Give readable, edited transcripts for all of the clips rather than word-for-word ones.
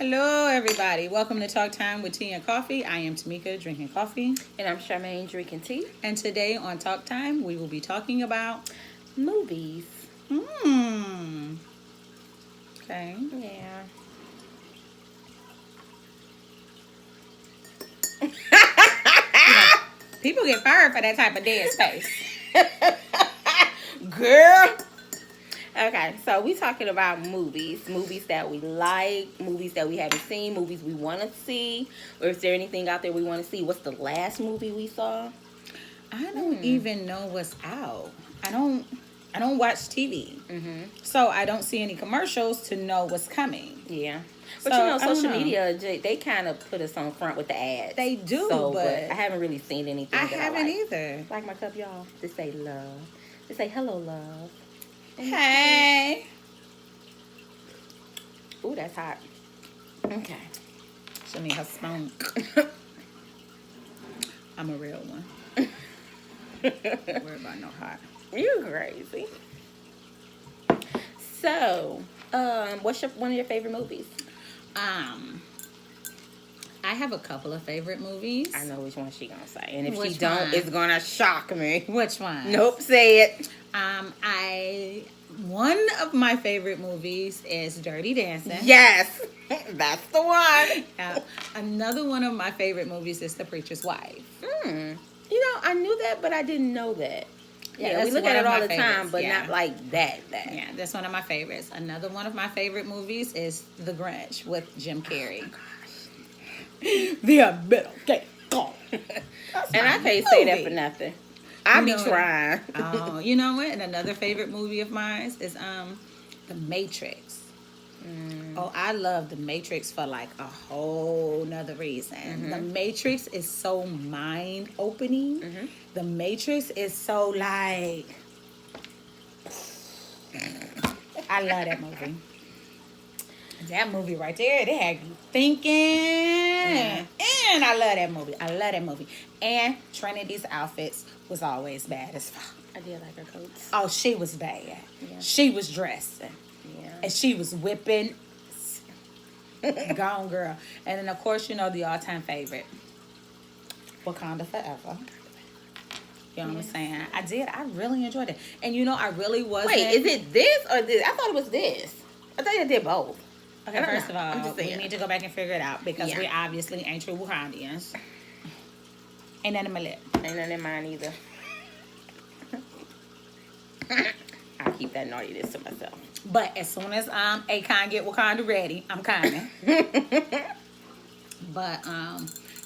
Hello, everybody. Welcome to Talk Time with Tea and Coffee. I am Tamika, drinking coffee. And I'm Charmaine, drinking tea. And today on Talk Time, we will be talking about Movies. Okay. Yeah. People get fired for that type of dead space. Girl. Okay, so we talking about movies. Movies that we like, movies that we haven't seen, movies we want to see. Or is there anything out there we want to see? What's the last movie we saw? I don't even know what's out. I don't watch TV. Mm-hmm. So I don't see any commercials to know what's coming. Yeah. But So, you know, I don't social know. media, they kind of put us on front with the ads. They do, So, but I haven't really seen anything I that haven't I like. either. Like my cup, y'all. They say love. They say hello, love. Hey. Ooh, that's hot. Okay. She need her smoke. I'm a real one. Don't worry about no hot. You crazy. So, what's one of your favorite movies? I have a couple of favorite movies. I know which one she gonna say, and if Which she don't, one? it's gonna shock me. Which one? Nope, say it. One of my favorite movies is Dirty Dancing. Yes, that's the one. Another one of my favorite movies is The Preacher's Wife. You know, I knew that, but I didn't know that. Yeah, we that's look one at it of all my the time, favorites, but yeah. not like that. Yeah, that's one of my favorites. Another one of my favorite movies is The Grinch with Jim Carrey. The middle gate. And I can't say that for nothing. I be trying. Oh, you know what? And another favorite movie of mine is The Matrix. Oh, I love The Matrix for like a whole nother reason. The Matrix is so mind opening. The Matrix is so like I love that movie. That movie right there, it had you thinking. And I love that movie. I love that movie. And Trinity's outfits was always bad as fuck. I did like her coats. Oh, she was bad. Yeah. She was dressing. Yeah. And she was whipping. Gone girl. And then, of course, you know, the all-time favorite. Wakanda Forever. You know what I'm saying? I really enjoyed it. And, you know, I really wasn't. Wait, is it this or this? I thought it was this. I thought they did both. Okay, I don't first know. of I'm all, just we saying. need to go back and figure it out because Yeah. we obviously ain't true Wakandians. Ain't none in my lip. Ain't none in mine either. I keep that naughtiness to myself. But as soon as Akon get Wakanda ready, I'm coming. But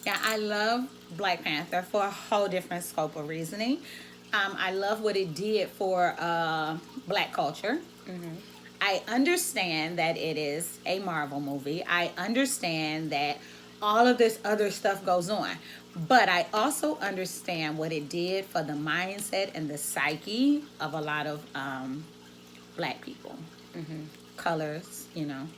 yeah, I love Black Panther for a whole different scope of reasoning. I love what it did for Black culture. I understand that it is a Marvel movie. I understand that all of this other stuff goes on. But I also understand what it did for the mindset and the psyche of a lot of Black people. Colors, you know,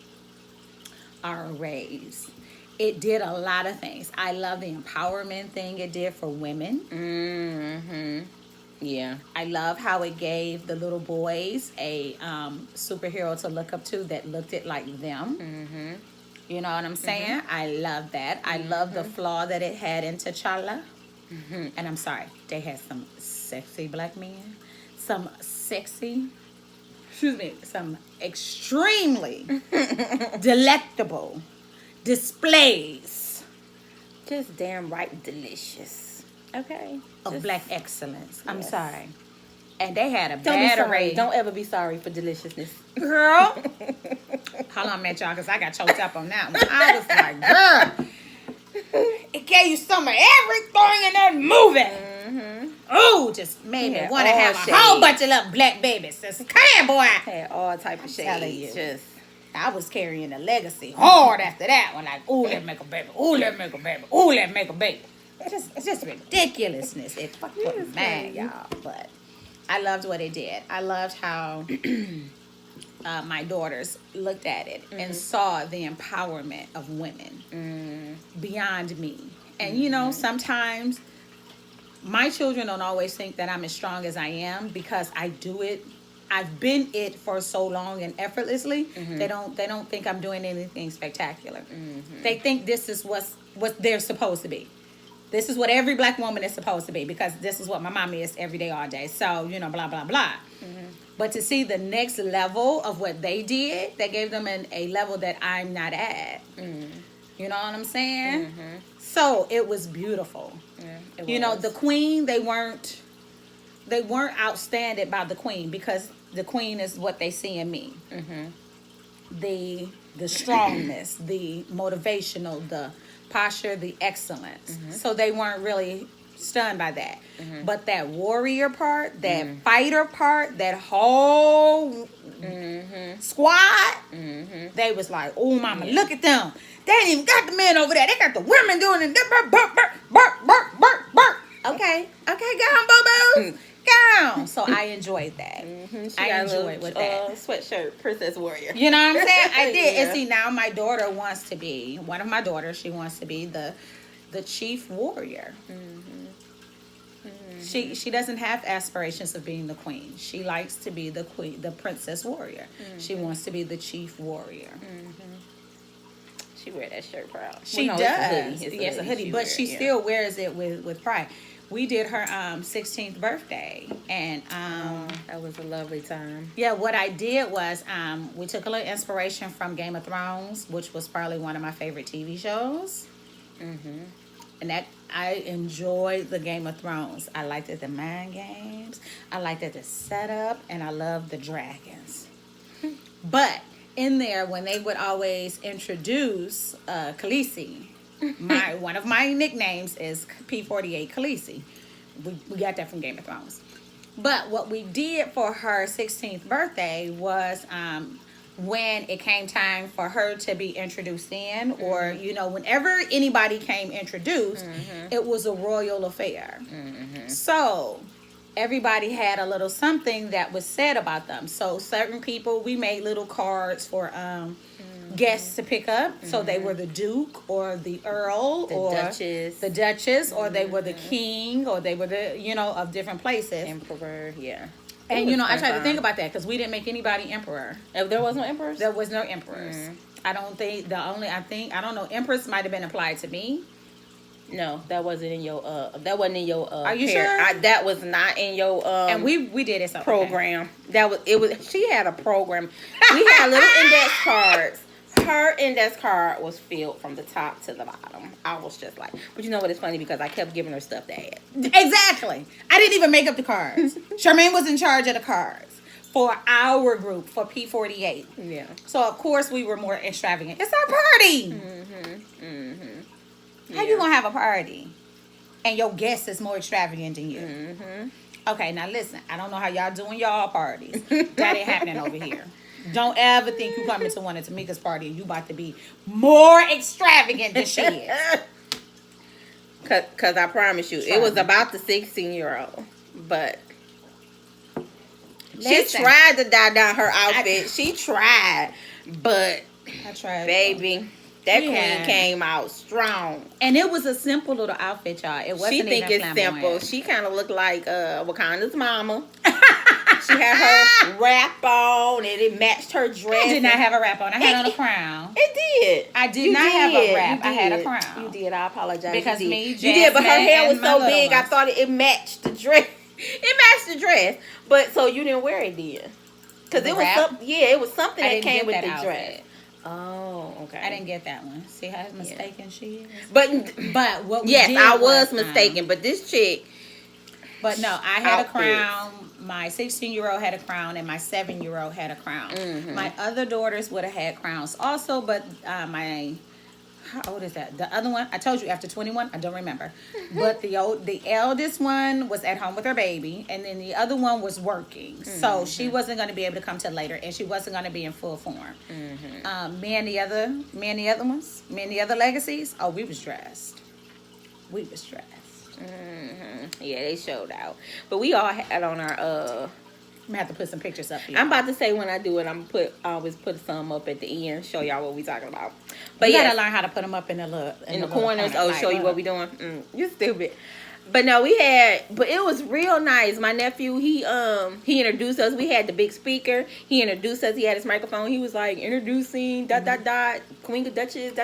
our race. It did a lot of things. I love the empowerment thing it did for women. Yeah. I love how it gave the little boys a superhero to look up to that looked it like them. You know what I'm saying? I love that. I love the flaw that it had in T'Challa. And I'm sorry, they had some sexy black men. Some extremely delectable displays Just damn right delicious. Okay. of Just- black excellence. I'm Yes. sorry. And they had a Don't be bad sorry. array. Don't ever be sorry for deliciousness. Girl. Hold on, met y'all, because I got choked up on that one. I was like, girl, it gave you some of everything in that movie. Oh, just made me Yeah, want to all have a shades. whole bunch of little black babies. Just, come here, boy. Had all type of telling shades. you. Just I was carrying a legacy hard after that one. Like, ooh, let's make a baby. Ooh, let's make a baby. Ooh, let's make a baby. It's just ridiculousness. It fucking put me mad, crazy. y'all. But I loved what it did. I loved how my daughters looked at it and saw the empowerment of women beyond me. And, you know, sometimes my children don't always think that I'm as strong as I am because I do it I've been it for so long and effortlessly. They don't think I'm doing anything spectacular. They think this is what they're supposed to be. This is what every black woman is supposed to be, because this is what my mom is every day, all day. So, blah, blah, blah. But to see the next level of what they did, that gave them a level that I'm not at. You know what I'm saying? So it was beautiful. Yeah, The queen, they weren't outstanding by the queen, because the queen is what they see in me. The strongness, the motivational, the posture, the excellence. So they weren't really stunned by that. But that warrior part, that fighter part, that whole squad, they was like, oh mama, look at them. They ain't even got the men over there. They got the women doing it. Burp, burp, burp, burp, burp, burp, burp. Okay, go on, boo-boo. Go on. So I enjoyed that. I enjoyed with that. Sweatshirt, Princess Warrior. You know what I'm saying? I did. Yeah. And see, now my daughter wants to be, one of my daughters, she wants to be the chief warrior. She doesn't have aspirations of being the queen. She likes to be the queen, the princess warrior. She wants to be the chief warrior. She wear that shirt proud. She does. It's a hoodie, but she yeah. still wears it with pride. We did her 16th birthday, and that was a lovely time. yeah, what I did was we took a little inspiration from Game of Thrones, which was probably one of my favorite TV shows. And that I enjoyed the Game of Thrones. I liked the mind games. I liked the setup, and I loved the dragons. But in there, when they would always introduce Khaleesi, one of my nicknames is P48 Khaleesi. We got that from Game of Thrones. But what we did for her 16th birthday was when it came time for her to be introduced in, or whenever anybody came introduced, it was a royal affair. So everybody had a little something that was said about them. So certain people, we made little cards for guests to pick up. So they were the duke or the earl or the duchess, or they were the king, or they were the of different places. Emperor, yeah. And I tried to think about that, because we didn't make anybody emperor. If there was no emperors, There was no emperors. I don't think I don't know. Empress might have been applied to me. no, that wasn't in your that wasn't in your Are you sure? That was not in your And we did it program. She had a program. We had little index cards. Her index card was filled from the top to the bottom. I was just like, but you know what? It's funny because I kept giving her stuff to add. Exactly. I didn't even make up the cards. Charmaine was in charge of the cards for our group, for P48. Yeah. So of course we were more extravagant. It's our party. How you gonna have a party and your guest is more extravagant than you? Okay, now listen. I don't know how y'all doing y'all parties. That ain't happening over here. Don't ever think you coming to one of Tamika's party and you about to be more extravagant than she is. Cause I promise you, it was about the 16-year-old, but she tried to dye down her outfit. She tried, but I tried, baby. That queen came out strong. And it was a simple little outfit, y'all. It wasn't She think even it's flamboyant. simple. She kind of looked like Wakanda's mama. She had her wrap on, and it matched her dress. I did not have a wrap on. I had on a crown. It did. I did not have a wrap. I had a crown. You did. I apologize. Because you did. me, you did, but her Jasmine, hair was and my so little big. I ones. thought it matched the dress. It matched the dress, but so you didn't wear it then, because The it was wrap? it was something I that didn't came get with that the outfit. dress. Oh, okay. I didn't get that one. See how mistaken she is? But what we yes, did I was was, mistaken. But this chick, But no, I had outfits. a crown. My 16-year-old had a crown, and my 7-year-old had a crown. My other daughters would have had crowns also, but how old is that? The other one, I told you after 21, I don't remember. But the eldest one was at home with her baby, and then the other one was working. So she wasn't going to be able to come till later, and she wasn't going to be in full form. Me and the other legacies, oh, we was dressed. We was dressed. yeah, they showed out. But we all had on our gonna have to put some pictures up here. I'm about to say when I do it, I always put some up at the end, show y'all what we talking about. But you yeah, gotta learn how to put them up in the in the corners. Oh, like, show you what we doing. You stupid. But no, but it was real nice. My nephew, he introduced us. We had the big speaker. He introduced us. He had his microphone. He was like introducing Queen of Duchess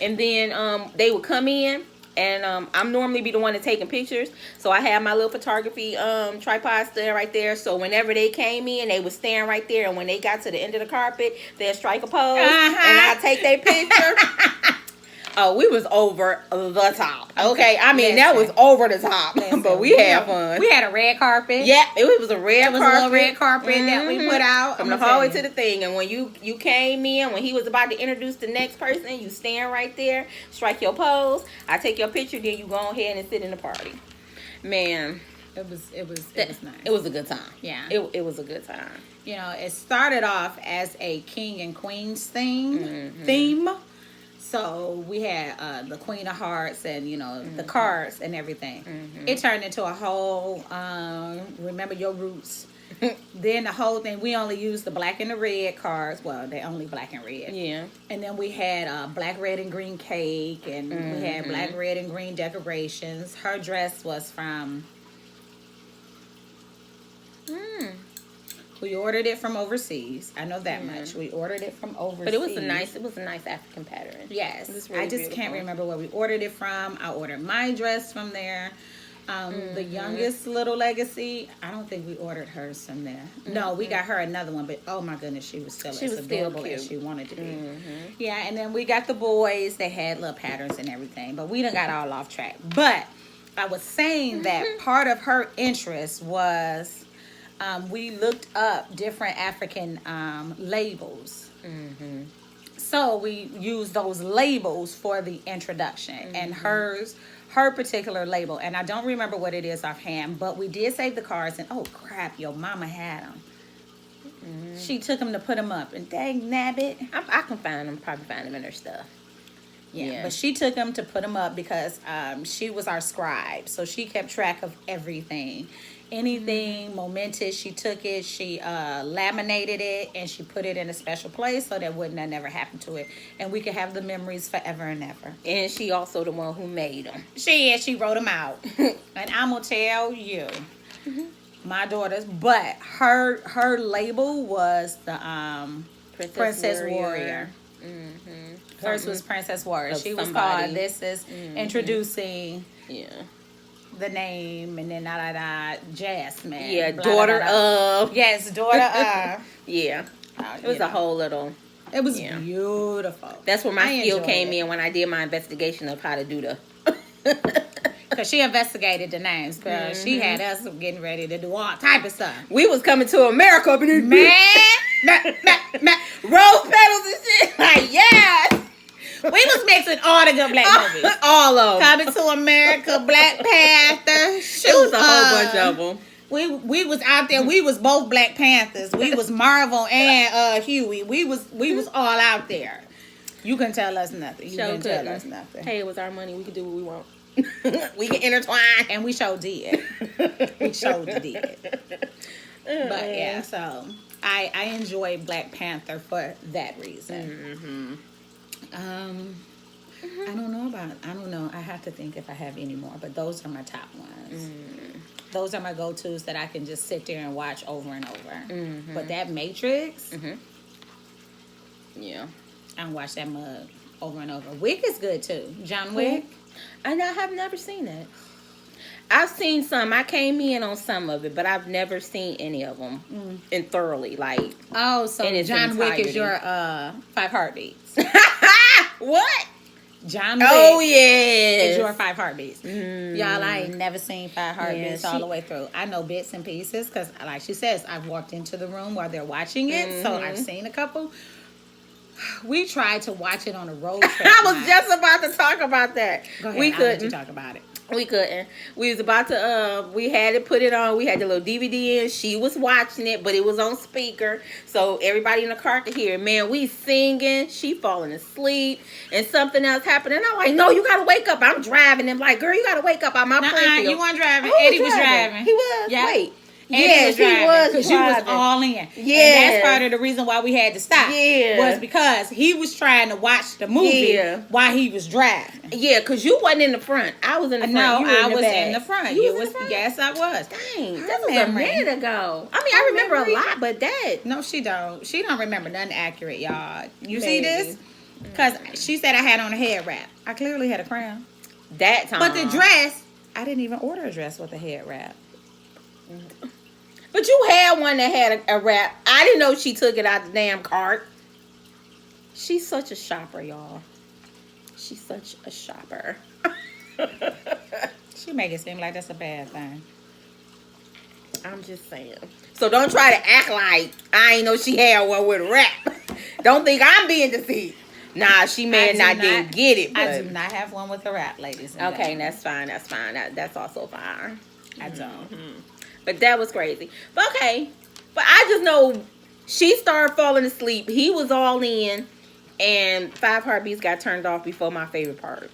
and then they would come in. And I'm normally be the one to taking pictures. So I had my little photography tripod stood right there. So whenever they came in, they would stand right there. And when they got to the end of the carpet, they'd strike a pose. And I'd take their picture. Oh, we was over the top. Okay, I mean, that was over the top. But we had fun. We had a red carpet. Yeah, it was a red carpet. A little red carpet that we put out. From the hallway to the thing. And when you came in, when he was about to introduce the next person, you stand right there, strike your pose. I take your picture, then you go ahead and sit in the party. Man. It was nice. It was a good time. Yeah. It was a good time. You know, it started off as a king and queens theme. So we had the Queen of Hearts and, you know, the cards and everything. It turned into a whole, remember your roots. Then the whole thing, we only used the black and the red cards. Well, they only black and red. Yeah. And then we had black, red, and green cake. And we had black, red, and green decorations. Her dress was from... We ordered it from overseas. I know that much. We ordered it from overseas. But it was a nice African pattern. Yes. Really I just can't remember where we ordered it from. I ordered my dress from there. The youngest little Legacy, I don't think we ordered hers from there. No, we got her another one, but oh my goodness, she was still as adorable as she wanted to be. Yeah, and then we got the boys. They had little patterns and everything, but we done got all off track. But I was saying that part of her interest was... we looked up different African labels. So we used those labels for the introduction. And her particular label, and I don't remember what it is offhand, but we did save the cards. And oh crap, your mama had them. She took them to put them up, and dang nabbit. I can find them, probably find them in her stuff. Yeah, but she took them to put them up because she was our scribe. So she kept track of everything. Anything momentous, she took it, she laminated it, and she put it in a special place so that wouldn't have never happened to it. And we could have the memories forever and ever. And she also the one who made them. She wrote them out. And I'm going to tell you, my daughters, but her label was the Princess Warrior. Hers was Princess Warrior. She was called, this is introducing... Yeah. The name and then Jasmine. Yeah, daughter of. Yes, daughter of. Yeah. It was a whole little. It was beautiful. That's where my skill came in when I did my investigation of how to do the. Because she investigated the names. Because she had us getting ready to do all type of stuff. We was coming to America up in this rose petals and shit. Like, yes. We was mixing all the good black movies. All of them. Coming to America, Black Panther. Shoot, it was a whole bunch of them. We was out there. We was both Black Panthers. We was Marvel and Huey. We was all out there. You couldn't tell us nothing. You couldn't tell us nothing. Hey, it was our money. We could do what we want. We can intertwine. And we sure did. We sure did. But yeah, so I enjoy Black Panther for that reason. I don't know. I have to think if I have any more, but those are my top ones. Those are my go-tos that I can just sit there and watch over and over. But that Matrix, yeah, I can watch that mug over and over. Wick is good too. John Wick. And I have never seen that. I've seen some. I came in on some of it, but I've never seen any of them and thoroughly like. Oh, so John Wick is your 5 Heartbeats. What? John Wick. Oh yeah, is your 5 Heartbeats. Y'all, I ain't never seen 5 Heartbeats all the way through. I know bits and pieces because, like she says, I've walked into the room while they're watching it, so I've seen a couple. We tried to watch it on a road trip. I was just about to talk about that. Go ahead. We couldn't. I'll let you talk about it. We couldn't. We was about to, we had it put it on. We had the little DVD in. She was watching it, but it was on speaker. So everybody in the car could hear it. Man, we singing. She falling asleep. And something else happened. And I'm like, no, you got to wake up. I'm driving. And I'm like, girl, you got to wake up. I'm out playing. You weren't driving. Eddie was driving. He was. Yeah. Wait. Yeah, she was because you was driving. all in. Yeah, and that's part of the reason why we had to stop. Yeah. Was because he was trying to watch the movie Yeah. while he was driving. Yeah, because you wasn't in the front. I was in the front. No, You were I in the was back. in the front. You You was was in the front? yes, I was. Dang, Her that was memory. a minute ago. I mean, Her I remember memory. a lot, but that. No, she don't. She don't remember nothing accurate, y'all. You Maybe. see this? Because she said I had on a head wrap. I clearly had a crown. That time. But the dress, I didn't even order a dress with a head wrap. But you had one that had a wrap. I didn't know she took it out the damn cart. She's such a shopper, y'all. She's such a shopper. She make it seem like that's a bad thing. I'm just saying. So don't try to act like I ain't know she had one with a wrap. Don't think I'm being deceived. Nah, she may have not didn't get it. But... I do not have one with a wrap, ladies. And okay, gentlemen. that's fine. That's fine. That's also fine. I don't. But that was crazy. But okay. But I just know she started falling asleep. He was all in. And 5 Heartbeats got turned off before my favorite part.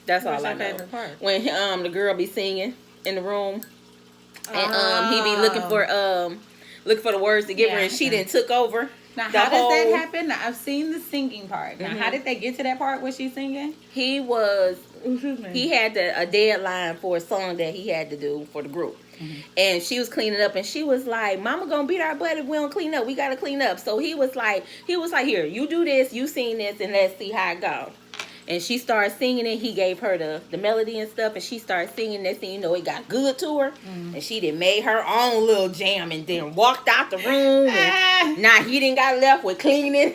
That's all I know. Favorite part? When the girl be singing in the room. And he be looking for the words to give her, and she then took over. Now, the how whole, does that happen? Now, I've seen the singing part. Now, how did they get to that part where she's singing? He had a deadline for a song that he had to do for the group. And she was cleaning up, and she was like, "Mama gonna beat our butt if we don't clean up. We gotta clean up." So he was like, "Here, you do this, you sing this, and let's see how it go." And she started singing it. He gave her the melody and stuff, and she started singing. Next thing you know, it got good to her, and she done made her own little jam, and then walked out the room. And now he didn't got left with cleaning.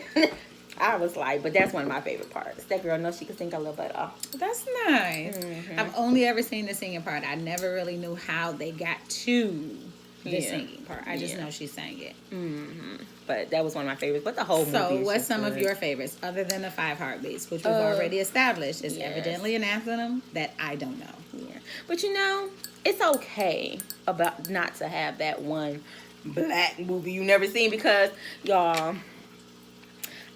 I was like, but that's one of my favorite parts. That girl knows she can sing a little bit off. That's nice. I've only ever seen the singing part. I never really knew how they got to the singing part. I just know she sang it. But that was one of my favorites. But the whole movie. So, is what's just some of good. your favorites other than the 5 Heartbeats, which we've already established is yes. evidently an anthem that I don't know. Yeah. But you know, it's okay about not to have that one black movie you never seen because y'all,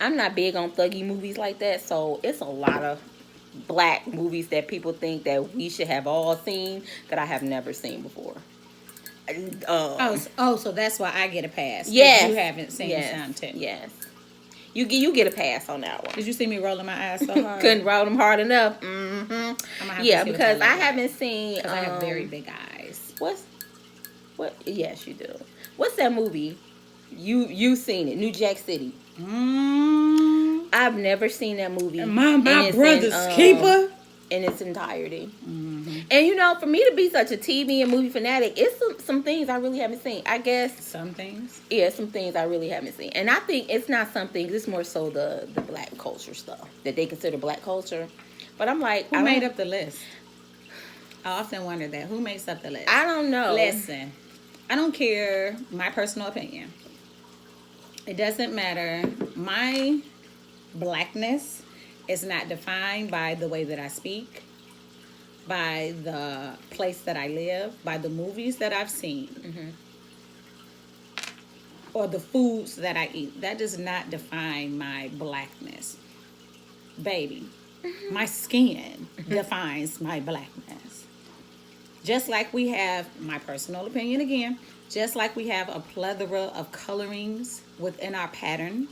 I'm not big on thuggy movies like that. So it's a lot of black movies that people think that we should have all seen that I have never seen before. So that's why I get a pass. 'Cause Yes. you haven't seen Yes. Sound 10. Yes. You get a pass on that one. Did you see me rolling my eyes so hard? Couldn't roll them hard enough. I'm gonna have Yeah, to see what because they I look haven't seen. like, 'cause I have very big eyes. What? Yes, you do. What's that movie? You seen it? New Jack City. I've never seen that movie. My in brother's its, keeper. In its entirety. And you know, for me to be such a TV and movie fanatic, it's some things I really haven't seen. I guess Some things. yeah, some things I really haven't seen. And I think it's not some things. It's more so the black culture stuff that they consider black culture. But I'm like, Who made up the list? I often wonder that. Who makes up the list? I don't know. Listen, I don't care. My personal opinion. It doesn't matter. My blackness is not defined by the way that I speak, by the place that I live, by the movies that I've seen, or the foods that I eat. That does not define my blackness. Baby, my skin defines my blackness. Just like we have, my personal opinion again, just like we have a plethora of colorings within our pattern,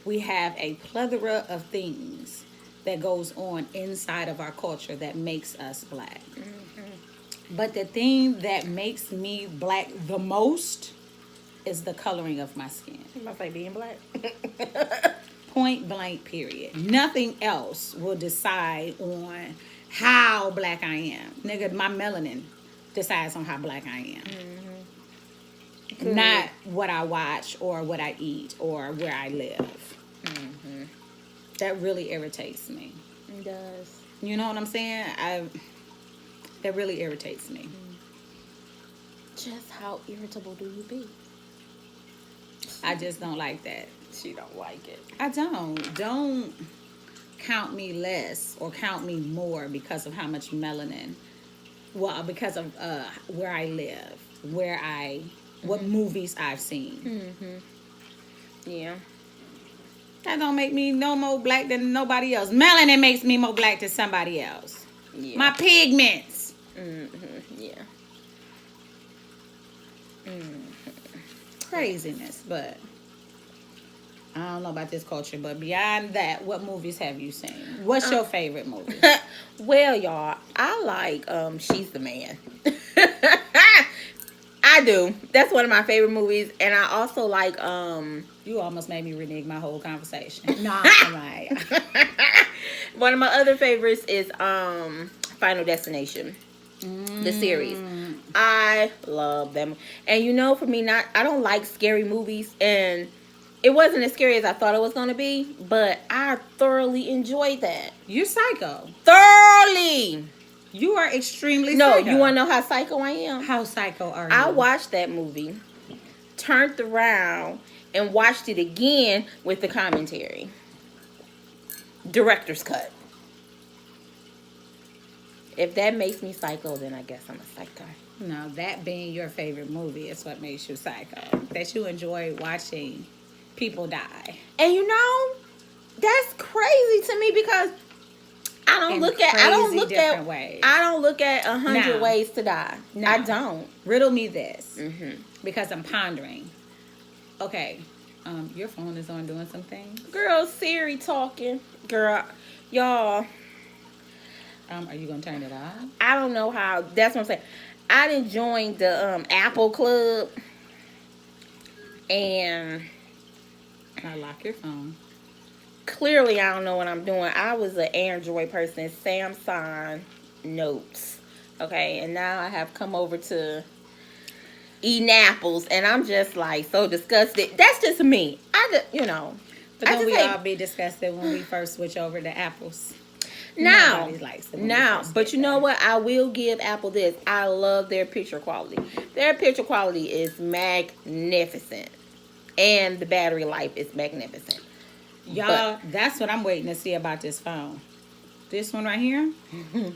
we have a plethora of things that goes on inside of our culture that makes us black. But the thing that makes me black the most is the coloring of my skin. You must like being black. Point blank, period. Nothing else will decide on how black I am. Nigga, my melanin decides on how black I am. Not what I watch or what I eat or where I live. That really irritates me. It does. You know what I'm saying? That really irritates me. Just how irritable do you be? I just don't like that. She don't like it. I don't. Don't count me less or count me more because of how much melanin. Well, because of where I live, what movies I've seen. Yeah. That don't make me no more black than nobody else. Melanin makes me more black than somebody else. Yeah. My pigments. Yeah. Craziness, but I don't know about this culture. But beyond that, what movies have you seen? What's your favorite movie? Well, y'all, I like She's the Man. I do. That's one of my favorite movies, and I also like You almost made me renege my whole conversation. Nah, I'm like, one of my other favorites is Final Destination, the series. I love them, and you know, for me, I don't like scary movies, and it wasn't as scary as I thought it was gonna be, but I thoroughly enjoyed that. you're psycho. Thoroughly. You are extremely No, psycho. you want to know how psycho I am? How psycho are you? I watched that movie, turned around, and watched it again with the commentary. Director's cut. If that makes me psycho, then I guess I'm a psycho. No, that being your favorite movie is what makes you psycho. That you enjoy watching people die. And you know, that's crazy to me because I don't look at 100 No. ways to die. No. I don't. Riddle me this, Mm-hmm. because I'm pondering. Okay, your phone is on doing some things. Girl, Siri talking. Girl, y'all, Are you gonna turn it off? I don't know how. That's what I'm saying. I done joined the Apple Club, and Now lock your phone. clearly I don't know what I'm doing. I was an Android person, Samsung Notes. Okay, and now I have come over to Apples, and I'm just like so disgusted. That's just me. But I don't just we hate- all be disgusted when we first switch over to apples? Now, Nobody likes it when we first but get you know there. what? I will give Apple this. I love their picture quality. Their picture quality is magnificent, and the battery life is magnificent. Y'all, that's what I'm waiting to see about this phone. This one right here,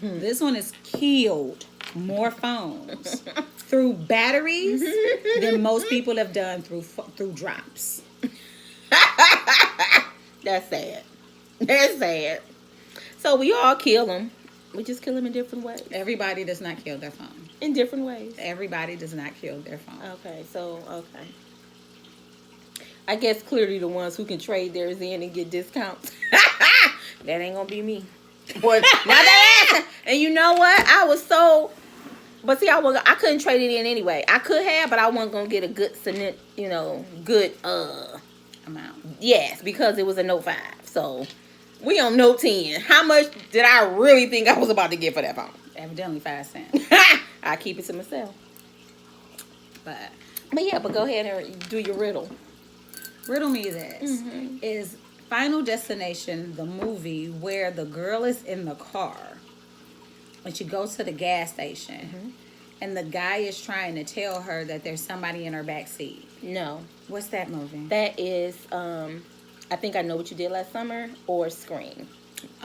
this one has killed more phones through batteries than most people have done through drops. That's sad. That's sad. So we all kill them. We just kill them in different ways. Everybody does not kill their phone. In different ways. Everybody does not kill their phone. Okay. I guess clearly the ones who can trade theirs in and get discounts. That ain't gonna be me. Boy, not that ass. And you know what? I was so. But see, I couldn't trade it in anyway. I could have, but I wasn't gonna get a good, good Amount. Yes, because it was a Note 5. So we on Note 10. How much did I really think I was about to get for that phone? Evidently 5 cents. I keep it to myself. But But go ahead and do your riddle. riddle me this. Is Final Destination the movie where the girl is in the car when she goes to the gas station and the guy is trying to tell her that there's somebody in her back seat? No. What's that movie? That is, I think I Know What You Did Last Summer or Scream.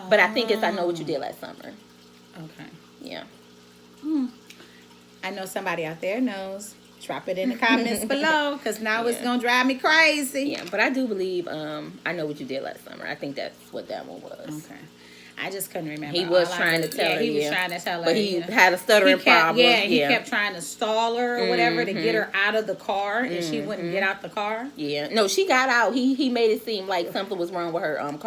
But I think it's I Know What You Did Last Summer. Okay. Yeah. I know somebody out there knows. Drop it in the comments below, because now it's going to drive me crazy. Yeah, but I do believe I Know What You Did Last Summer. I think that's what that one was. Okay. I just couldn't remember. He was All I trying to knew- tell her, he was yeah. trying to tell her. But he you know. had a stuttering He kept, problem. he kept trying to stall her or whatever to get her out of the car, and she wouldn't get out the car. Yeah. No, she got out. He made it seem like something was wrong with her car. Her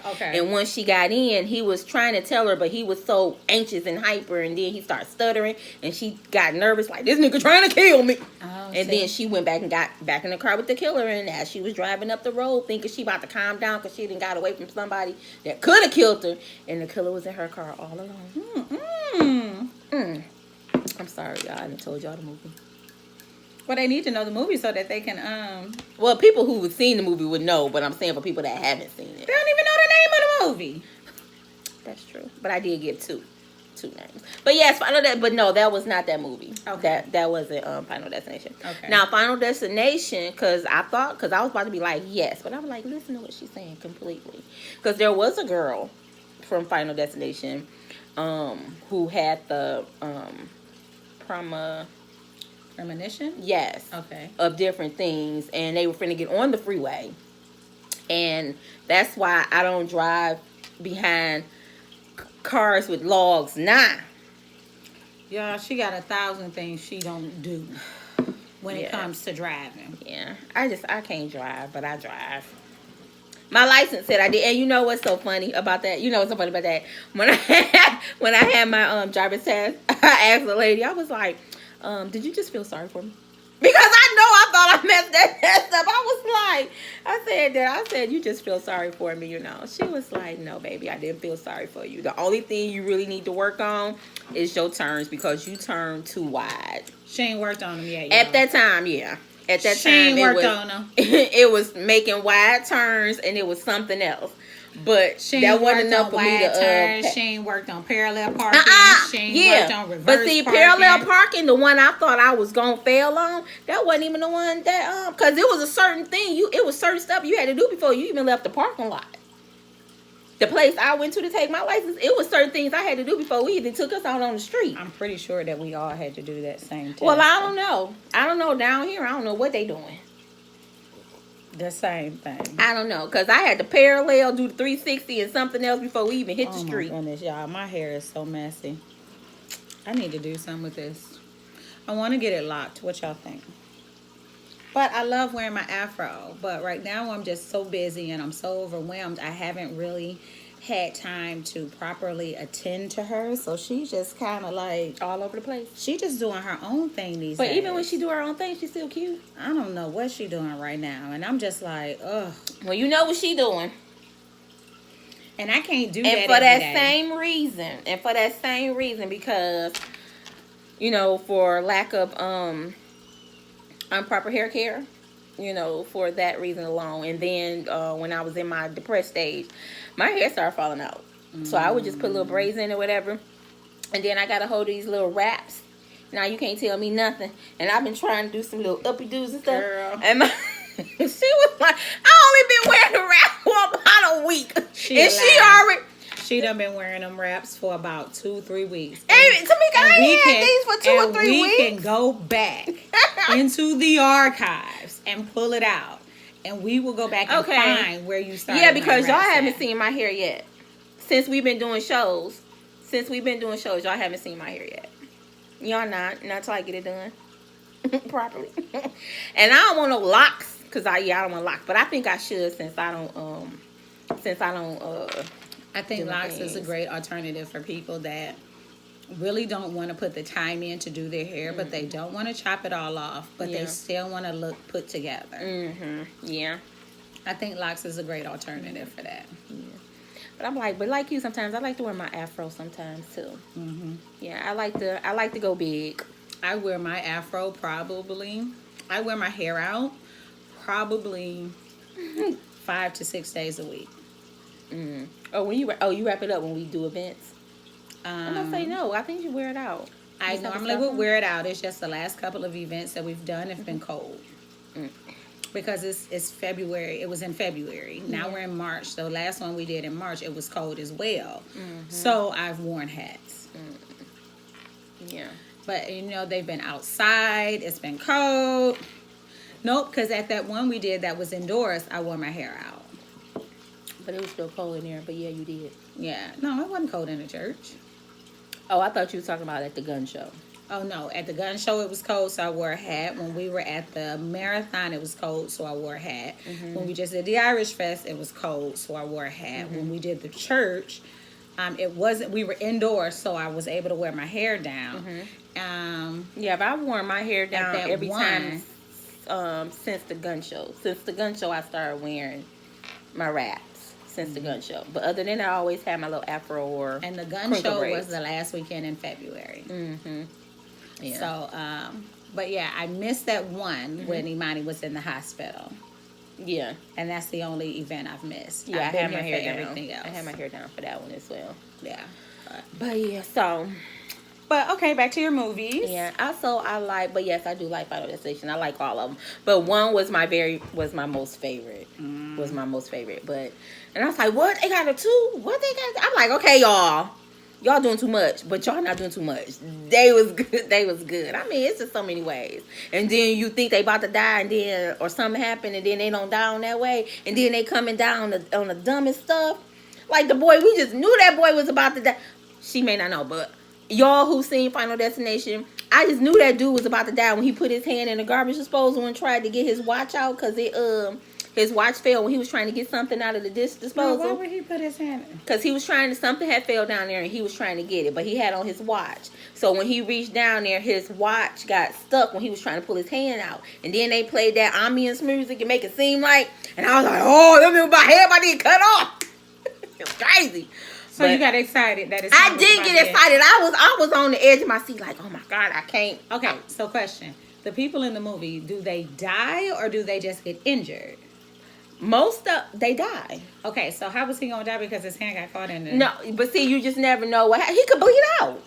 car, okay. And once she got in, he was trying to tell her, but he was so anxious and hyper, and then he started stuttering, and she got nervous, like, this nigga trying to kill me. Oh, And then she went back and got back in the car with the killer, and as she was driving up the road, thinking she about to calm down because she didn't got away from somebody that could have killed her, and the killer was in her car all alone. I'm sorry, y'all. I done told y'all the movie. Well, they need to know the movie so that they can. Well, people who have seen the movie would know, but I'm saying for people that haven't seen it. They don't even know the name of the movie. That's true. But I did give two names. But yes, but no, that was not that movie. Okay. That wasn't Final Destination. Okay. Now, Final Destination, because I was about to be like, yes, but I'm like, listen to what she's saying completely. Because there was a girl from Final Destination who had the Premonition? yes, Okay. of different things, and they were finna get on the freeway. And that's why I don't drive behind cars with logs. Nah. Yeah, she got 1,000 things she don't do. when it comes to driving. Yeah, I can't drive, but I drive. My license said I did, and you know what's so funny about that? You know what's so funny about that? When I had my driver's test, I asked the lady. I was like, "Did you just feel sorry for me?" Because I thought I messed that test up. I said, "You just feel sorry for me, you know." She was like, "No, baby, I didn't feel sorry for you. The only thing you really need to work on is your turns because you turn too wide." She ain't worked on them yet. At that time, yeah. At that she time, ain't worked on them. It was making wide turns, and it was something else. But that wasn't enough for me to. Turns. She ain't worked on parallel parking. She ain't worked on reverse but see, parking. parallel parking, the one I thought I was gonna fail on, that wasn't even the one that because it was a certain thing. It was certain stuff you had to do before you even left the parking lot. The place I went to take my license, it was certain things I had to do before we even took us out on the street. I'm pretty sure that we all had to do that same test. Well, I don't know. I don't know down here. I don't know what they doing. The same thing. I don't know, because I had to parallel, do the 360 and something else before we even hit the street. Oh my goodness, y'all. My hair is so messy. I need to do something with this. I want to get it locked. What y'all think? But I love wearing my afro. But right now I'm just so busy and I'm so overwhelmed. I haven't really had time to properly attend to her. So she's just kind of like all over the place. She just doing her own thing these days. But even when she do her own thing, she's still cute. I don't know what she doing right now. And I'm just like, ugh. Well, you know what she doing. And I can't do that. And for that same reason. And for that same reason, because, you know, for lack of improper hair care, you know, for that reason alone. And then when I was in my depressed stage, my hair started falling out. So I would just put little braids in or whatever. And then I got a hold of these little wraps. Now you can't tell me nothing. And I've been trying to do some little uppy doos and stuff. Girl. And she was like, I only been wearing the wrap for about a week. She done been wearing them wraps for about 2-3 weeks. Hey, Tamika, I ain't had these for 2 or 3 weeks. We can go back into the archives and pull it out. And we will go back and find where you started. Yeah, because y'all haven't seen my hair yet. Since we've been doing shows. Y'all haven't seen my hair yet. Y'all not till I get it done properly. And I don't want no locks, because I don't want locks. But I think I should since I don't I think locks is a great alternative for people that really don't want to put the time in to do their hair, but they don't want to chop it all off, but they still want to look put together. Yeah. I think locks is a great alternative for that. Yeah. But I'm like you, sometimes I like to wear my afro sometimes too. Yeah, I like to go big. I wear my afro I wear my hair out probably 5 to 6 days a week. Oh, you wrap it up when we do events? I'm gonna say no. I think you wear it out. I normally would wear it out. It's just the last couple of events that we've done have been cold. Because it's February. It was in February. Now we're in March. The last one we did in March, it was cold as well. So I've worn hats. Yeah. But, you know, they've been outside. It's been cold. Nope, because at that one we did that was indoors, I wore my hair out. But it was still cold in there. But yeah, you did. Yeah. No, it wasn't cold in the church. Oh, I thought you were talking about at the gun show. Oh, no. At the gun show, it was cold, so I wore a hat. When we were at the marathon, it was cold, so I wore a hat. When we just did the Irish Fest, it was cold, so I wore a hat. When we did the church, we were indoors, so I was able to wear my hair down. Yeah, but I've worn my hair down every time since the gun show. Since the gun show, I started wearing my wraps. Since the gun show. But other than that, I always had my little afro or and the gun show braids. Was the last weekend in February. Yeah. So, but yeah, I missed that one when Imani was in the hospital. Yeah. And that's the only event I've missed. Yeah, I've I had my hair down. Everything else. I had my hair down for that one as well. Yeah. But yeah, so. But okay, back to your movies. Yeah. Also, but yes, I do like Final Destination. I like all of them. But one was my most favorite. Was my most favorite. And I was like, what? They got a 2? What they got? I'm like, okay, y'all doing too much, but y'all not doing too much. They was good. I mean, it's just so many ways. And then you think they about to die, and then or something happened, and then they don't die on that way, and then they coming down on the dumbest stuff. Like the boy, we just knew that boy was about to die. She may not know, but y'all who seen Final Destination, I just knew that dude was about to die when he put his hand in the garbage disposal and tried to get his watch out because his watch fell when he was trying to get something out of the disposal. Why would he put his hand in? Because he was trying to, something had fell down there and he was trying to get it, but he had on his watch. So when he reached down there, his watch got stuck when he was trying to pull his hand out. And then they played that ambience music and make it seem like, and I was like, oh, that my head about to get cut off. It was crazy. So but you got excited that it's I did get excited. I was on the edge of my seat like, oh my God, I can't. Okay, so question. The people in the movie, do they die or do they just get injured? Most of they die. Okay, so how was he gonna die because his hand got caught in there? No, but see, you just never know what he could bleed out.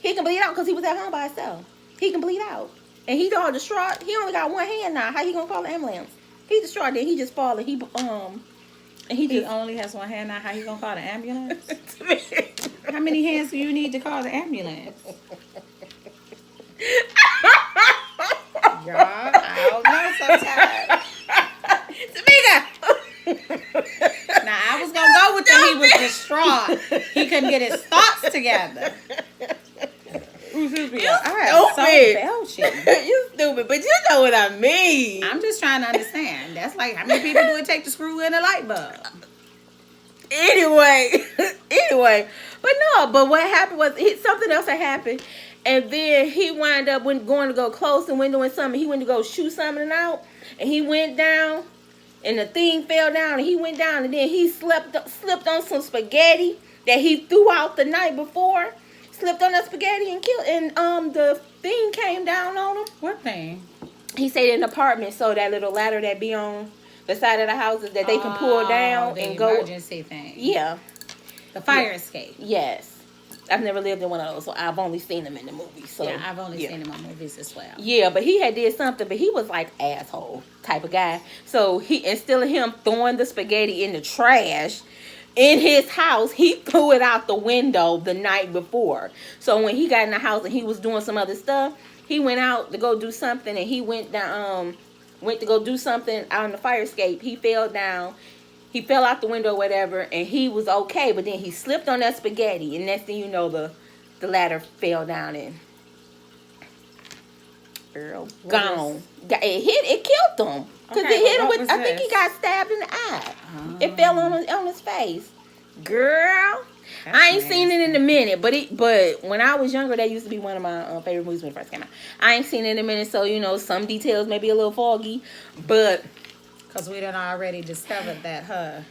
He can bleed out because he was at home by himself. He can bleed out, and he's all distraught. He only got one hand now. How you gonna call the ambulance? He's distraught. Then he just fall and he only has one hand now. How you gonna call the ambulance? How many hands do you need to call the ambulance? Y'all, I don't know sometimes. Now I was gonna go with that he was distraught. He couldn't get his thoughts together. You stupid. You stupid, but you know what I mean. I'm just trying to understand. That's like how many people do it take to screw in a light bulb? Anyway, but what happened was something else had happened, and then he wound up going to go close the window and something. He went to go shoot something out, and he went down. And the thing fell down, and he went down, and then he slipped on some spaghetti that he threw out the night before. Slipped on that spaghetti and killed, and the thing came down on him. What thing? He stayed in an apartment, so that little ladder that be on the side of the houses that they can pull down and go. Emergency thing. Yeah. The fire escape. Yes. I've never lived in one of those, so I've only seen them in the movies. So yeah, I've only seen them in movies as well. Yeah, but he had did something, but he was like asshole type of guy. So instead of him throwing the spaghetti in the trash in his house, he threw it out the window the night before. So when he got in the house and he was doing some other stuff, he went out to go do something, and he went to go do something out on the fire escape. He fell down. He fell out the window or whatever, and he was okay, but then he slipped on that spaghetti, and next thing you know, the ladder fell down and girl gone. It killed him because it hit him with. I think he got stabbed in the eye. It fell on his face. Girl, I ain't seen it in a minute, but when I was younger, that used to be one of my favorite movies when it first came out. I ain't seen it in a minute, so some details may be a little foggy, but. Because we done already discovered that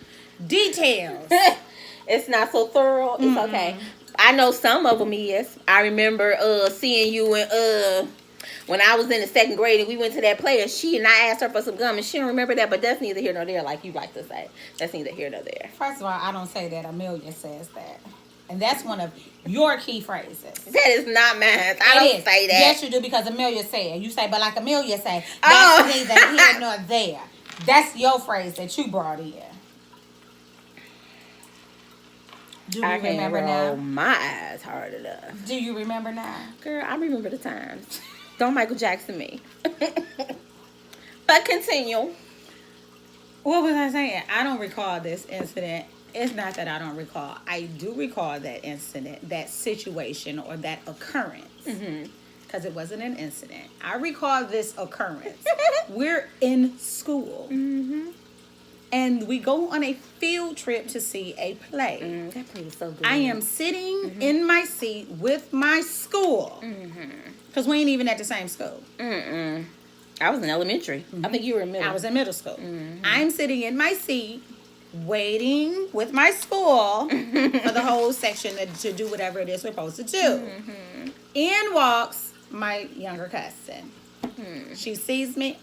details. It's not so thorough. It's okay. I know some of them is. I remember seeing you when I was in the second grade and we went to that play and I asked her for some gum and she don't remember that, but that's neither here nor there like you like to say. That's neither here nor there. First of all, I don't say that. Amelia says that. And that's one of your key phrases. That is not mine. I don't say that. Yes, you do, because Amelia said. You say, but like Amelia say, that's neither here nor there. That's your phrase that you brought in. Do you remember now? My eyes hard enough. Do you remember now? Girl, I remember the times. Don't Michael Jackson me. But continue. What was I saying? I don't recall this incident. It's not that I don't recall. I do recall that incident, that situation, or that occurrence. Because it wasn't an incident. I recall this occurrence. We're in school. And we go on a field trip to see a play. That play was so good. I am sitting in my seat with my school. Because we ain't even at the same school. I was in elementary. I think you were in middle. I was in middle school. I'm sitting in my seat waiting with my school for the whole section to do whatever it is we're supposed to do. In walks my younger cousin. She sees me.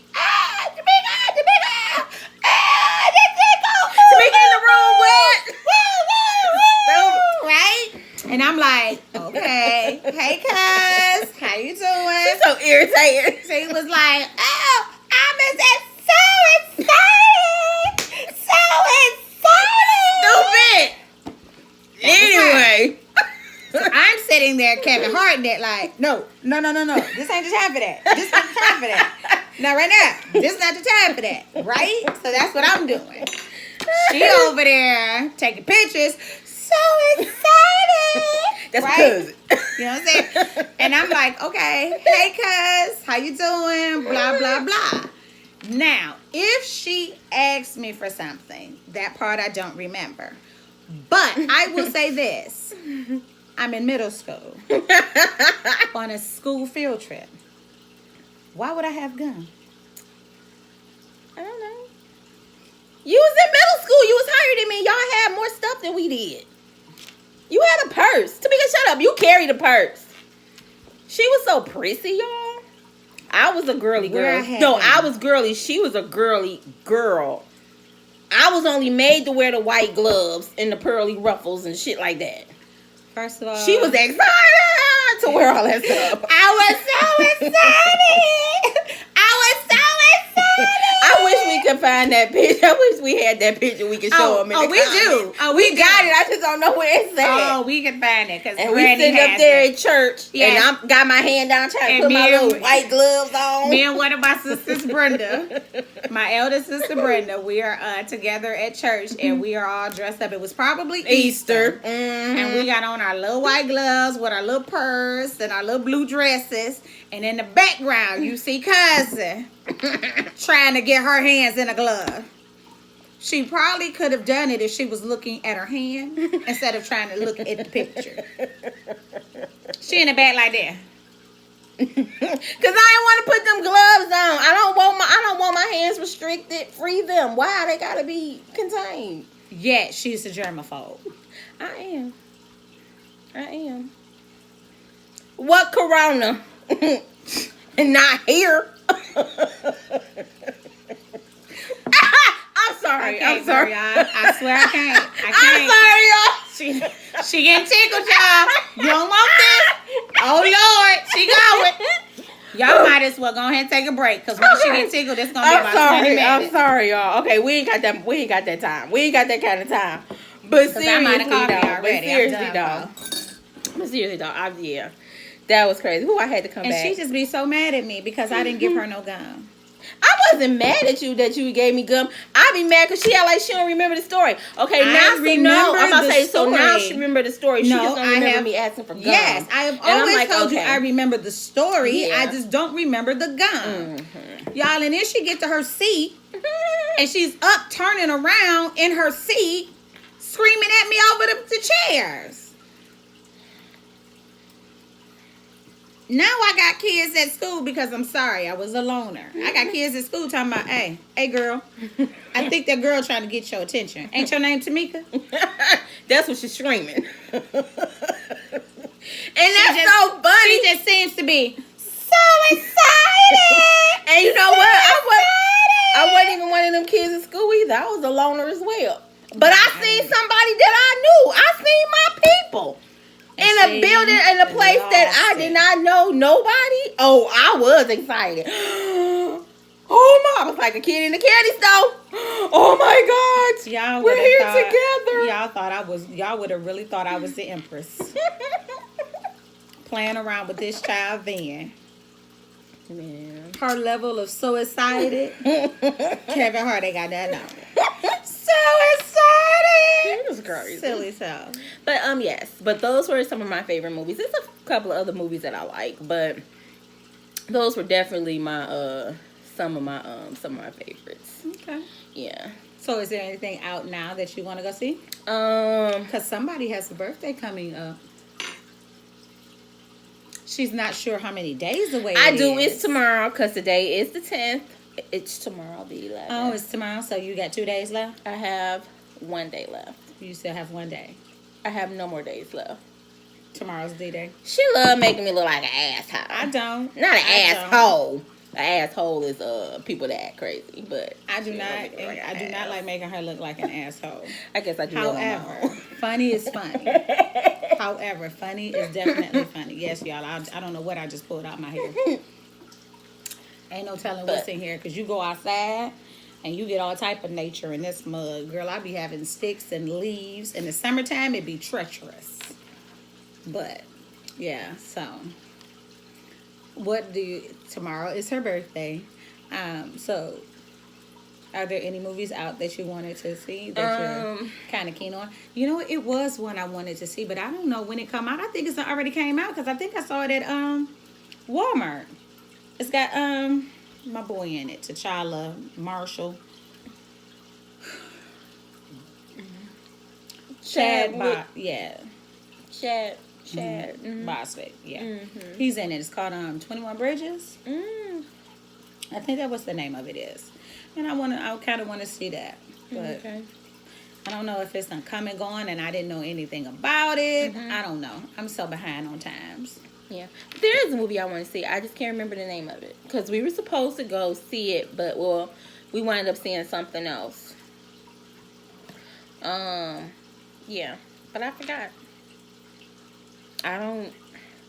Jamaica! Jamaica in the room with. Right? And I'm like, okay, hey cuz, how you doing? She's so irritated. She was like, oh, I'm so excited! So excited! Stupid! Anyway. So I'm sitting there, Kevin Hart, that like, no. This ain't the time for that. This not the time for that. Now, right now, this is not the time for that. Right? So that's what I'm doing. She over there taking pictures. So excited. That's right? My cousin. You know what I'm saying? And I'm like, okay, hey, cuz, how you doing? Blah, blah, blah. Now, if she asks me for something, that part I don't remember. But I will say this. I'm in middle school on a school field trip. Why would I have gun? I don't know. You was in middle school. You was higher than me. Y'all had more stuff than we did. You had a purse. Tamika, shut up. You carried a purse. She was so prissy, y'all. I was a girly girl. No, I was girly. She was a girly girl. I was only made to wear the white gloves and the pearly ruffles and shit like that. First of all, she was excited to wear all that stuff. I was so excited. I was so excited. I wish we could find that picture. I wish we had that picture. We could show them. We do. We got it. I just don't know where it's at. Oh, we can find it because and we sitting up there at church, and I got my hand down trying to put my little white gloves on. Me and one of my sisters, Brenda, my eldest sister, Brenda, we are together at church, and we are all dressed up. It was probably Easter, and we got on our little white gloves with our little purse and our little blue dresses, and in the background, you see cousin trying to get her hands in a glove. She probably could have done it if she was looking at her hand instead of trying to look at the picture. She in the back like that. Cause I ain't want to put them gloves on. I don't want my hands restricted. Free them. Why they gotta be contained? Yeah, she's a germaphobe. I am. What corona? And not here. I'm sorry. I'm sorry. Y'all. I swear I can't. I'm sorry, y'all. She getting tickled, y'all. You don't want this? Oh Lord, she going. Y'all might as well go ahead and take a break because when she gets tickled, it's gonna be about 20 minutes. I'm sorry, y'all. Okay, we ain't got that time. We ain't got that kind of time. But seriously, dog. Yeah. That was crazy. Who I had to come back. And she just be so mad at me because I didn't give her no gum. I wasn't mad at you that you gave me gum. I be mad because she act like she don't remember the story. Okay, now I'm about to say, so now she remember the story. She just don't remember me asking for gum. Yes, I have always told you I remember the story. Yeah. I just don't remember the gum. Mm-hmm. Y'all, and then she get to her seat, and she's up turning around in her seat, screaming at me over the chairs. Now I got kids at school because I'm sorry, I was a loner. I got kids at school talking about, hey girl, I think that girl trying to get your attention. Ain't your name Tamika? That's what she's screaming. And that's so funny. She just seems to be so excited. And you know what? I wasn't even one of them kids in school either. I was a loner as well. But I seen somebody that I knew. I seen my people. In a building, in a place that I did not know nobody. Oh, I was excited. Oh my! I was like a kid in the candy store. Oh my God! Y'all we're here together. Y'all would have really thought I was the Empress. Playing around with this child then. Man. Her level of so excited. Kevin Hart ain't got that number. So excited. It was crazy. Silly so. But yes. But those were some of my favorite movies. There's a couple of other movies that I like, but those were definitely my some of my favorites. Okay. Yeah. So is there anything out now that you want to go see? Because somebody has a birthday coming up. She's not sure how many days away It's tomorrow because today is the 10th. It's tomorrow, the 11th. Oh, it's tomorrow. So you got 2 days left? I have 1 day left. You still have 1 day. I have no more days left. Tomorrow's D-Day. She love making me look like an asshole. I don't. Not an asshole. An asshole is people that act crazy, but I do not like making her look like an asshole. I guess I do. However, funny is funny. However, funny is definitely funny. Yes, y'all. I don't know what I just pulled out my hair. Ain't no telling what's in here because you go outside and you get all type of nature in this mug. Girl, I be having sticks and leaves. In the summertime, it be treacherous. But, yeah, so tomorrow is her birthday. So Are there any movies out that you wanted to see that you're kind of keen on? You know, it was one I wanted to see, but I don't know when it come out. I think it's already came out because I think I saw it at Walmart. It's got my boy in it, T'Challa, Marshall, Chad, yeah, Chad. Boswick, yeah. He's in it. It's called 21 Bridges. I think that was the name of it is. And I kind of want to see that. But Okay. I don't know if it's done come and gone and I didn't know anything about it. I don't know. I'm so behind on times. Yeah. There is a movie I want to see. I just can't remember the name of it. Because we were supposed to go see it, but, well, we wound up seeing something else. Yeah. But I forgot.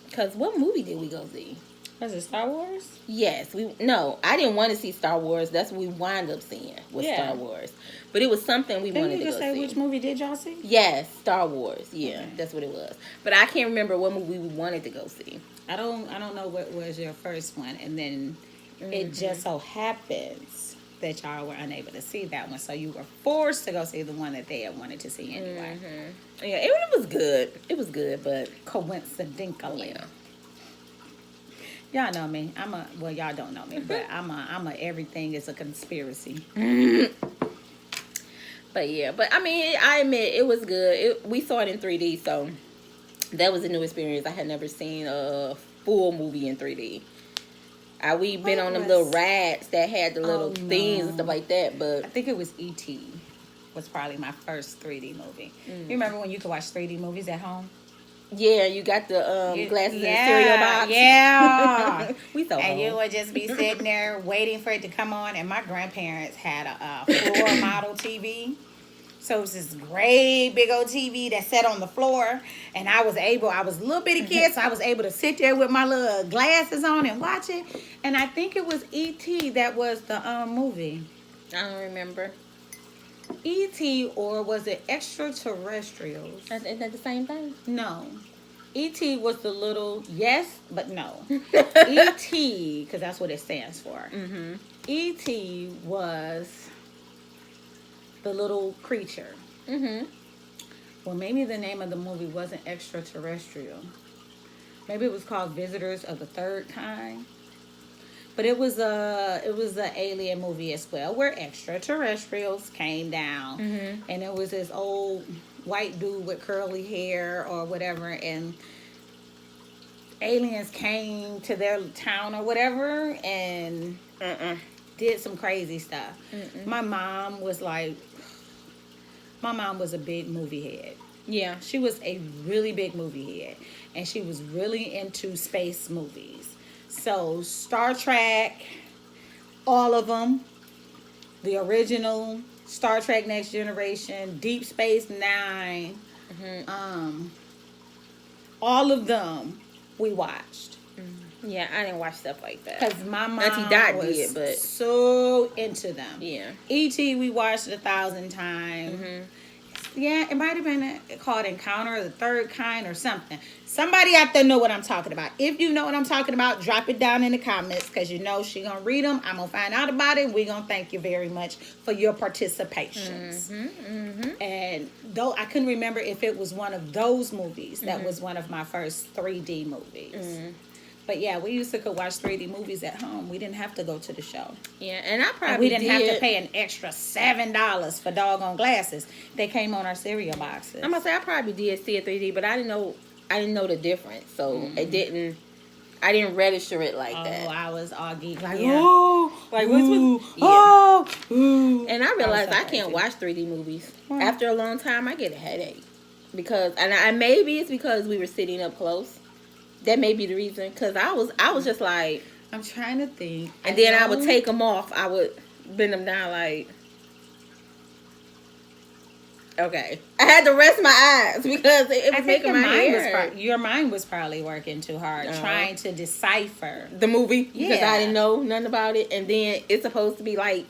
Because what movie did we go see? Was it Star Wars? Yes, I didn't want to see Star Wars. That's what we wind up seeing was Star Wars. But it was something we Didn't wanted you to just go say see. which movie did y'all see? Yes, Star Wars. Yeah, Okay. that's what it was. But I can't remember what movie we wanted to go see. I don't know what was your first one, and then it just so happens that y'all were unable to see that one, so you were forced to go see the one that they had wanted to see anyway. Yeah, it was good. It was good, but Coincidentally. yeah. Y'all know me. Y'all don't know me, but I'm a everything is a conspiracy. But yeah, but I mean, I admit it was good. We saw it in 3D, so that was a new experience. I had never seen a full movie in 3D. We've been on them little rides that had the little things and stuff like that, I but think it was E.T. was probably my first 3D movie. You remember when you could watch 3D movies at home? yeah, you got the glasses in the cereal box. Yeah. We so And you old. would just be sitting there waiting for it to come on. And my grandparents had a floor model TV. So it was this great big old TV that sat on the floor. And I was a little bitty kid, so I was able to sit there with my little glasses on and watch it. And I think it was E.T. that was the movie. I don't remember. E.T. or was it Extraterrestrials? Isn't that the same thing? No. E.T. was the little, yes, but no. E.T., because that's what it stands for. Mm-hmm. E.T. was the little creature. Mm-hmm. Well, maybe the name of the movie wasn't Extraterrestrial. Maybe it was called Visitors of the Third Kind. But it was a alien movie as well, where extraterrestrials came down, and it was this old white dude with curly hair or whatever, and aliens came to their town or whatever and did some crazy stuff. My mom was a big movie head. Yeah. She was a really big movie head, and she was really into space movies. So Star Trek, all of them, the original Star Trek Next Generation, Deep Space Nine, all of them we watched. Yeah, I didn't watch stuff like that. Because my mom Auntie Dot was did, but so into them. yeah. E.T. we watched 1,000 times. Yeah, it might have been called Encounter of the Third Kind or something. Somebody out there know what I'm talking about. If you know what I'm talking about, drop it down in the comments, because you know she gonna read them. I'm gonna find out about it. We're gonna thank you very much for your participations. And though I couldn't remember if it was one of those movies, that was one of my first 3D movies. But yeah, we used to go watch 3D movies at home. We didn't have to go to the show. Yeah, and I probably And we didn't have to pay an extra $7 for doggone glasses. They came on our cereal boxes. I'm gonna say I probably did see a 3D, but I didn't know the difference, so I didn't register it like that. I was all geek like, Yeah. oh, Like what's yeah. Oh, ooh. And I realized so I can't crazy. watch 3D movies. Why? After a long time, I get a headache because, and maybe it's because we were sitting up close. That may be the reason. Because I was just like, I'm trying to think. and then I would take them off. I would bend them down like. Okay, I had to rest my eyes because it was making my hair. Your mind was probably working too hard, trying to decipher The movie because Yeah. I didn't know nothing about it, and then it's supposed to be like